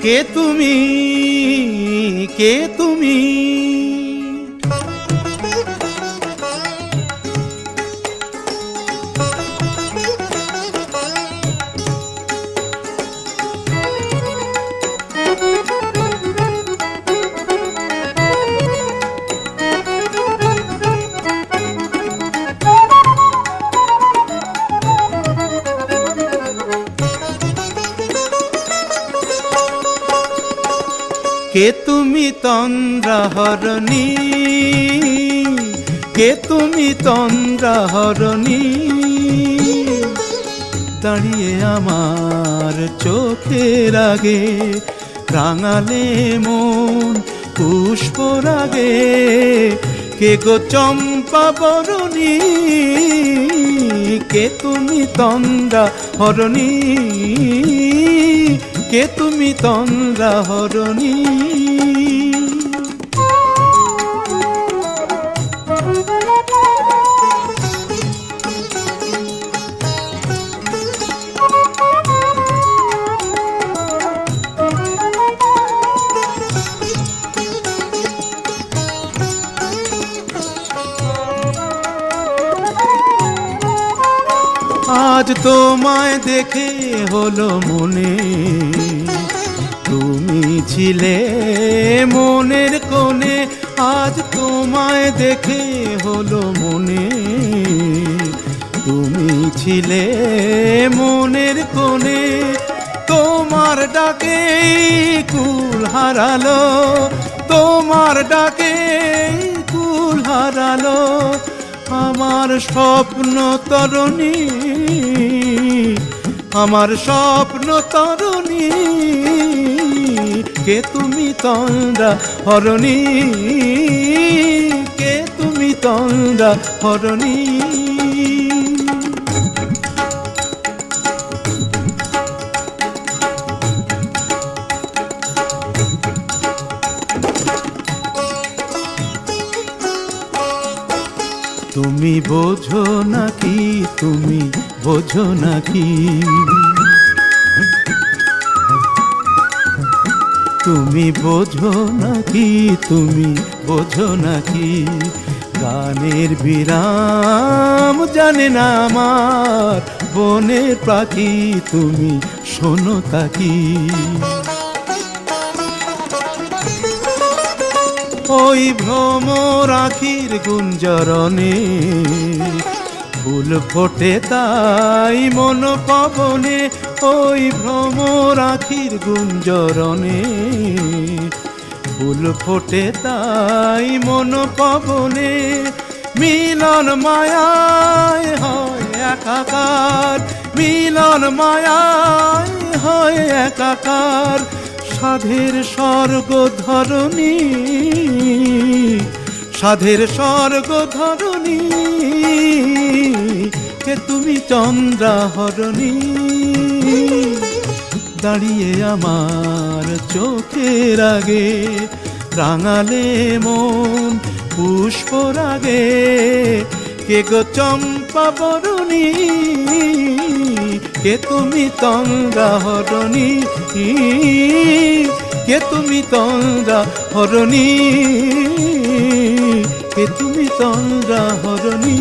কে তুমি, কে তুমি? কে তুমি তন্দ্রাহরণী, কে তুমি তন্দ্রাহরণী? দাঁড়িয়ে আমার চোখের আগে রাঙালে মন পুষ্পরাগে। কে গো চম্পা বরণী, কে তুমি তন্দ্রাহরণী? কে তুমি তন্দ্রাহরণী? আজ তোমায় দেখে হলো মনে, তুমি ছিলে মনের কোণে। আজ তোমায় দেখে হলো মনে, তুমি ছিলে মনের কোণে। তোমার ডাকে কুল হারালো, তোমার ডাকে কুল হারালো আমার স্বপ্ন তরণী, আমার স্বপ্ন তরণী। কে তুমি তন্দ্রাহরণী, কে তুমি তন্দ্রাহরণী? তুমি বোঝো নাকি, তুমি বোঝো নাকি? তুমি বোঝো নাকি, তুমি বোঝো নাকি? গানের বিরাম জানে না আমার বনের পাখি, তুমি শোনো তাকি। ওই ভ্রমর আখির গুঞ্জরণে ফুল ফোটে তাই মন পবনে। ওই ভ্রমর আখির গুঞ্জরণে ফুল ফোটে তাই মন পবনে। মিলন মায়ায় হয় একাকার, মিলন মায়ায় হয় একাকার। সাধের স্বর্গ ধরণী, সাধের স্বর্গ ধরণী। কে তুমি তন্দ্রাহরণী? দাঁড়িয়ে আমার চোখের আগে রাঙালে মন পুষ্পরাগে। কে গো চম্পা বরণী, কে তুমি তন্দ্রাহরণী? কে তুমি তন্দ্রাহরণী? কে তুমি তন্দ্রাহরণী?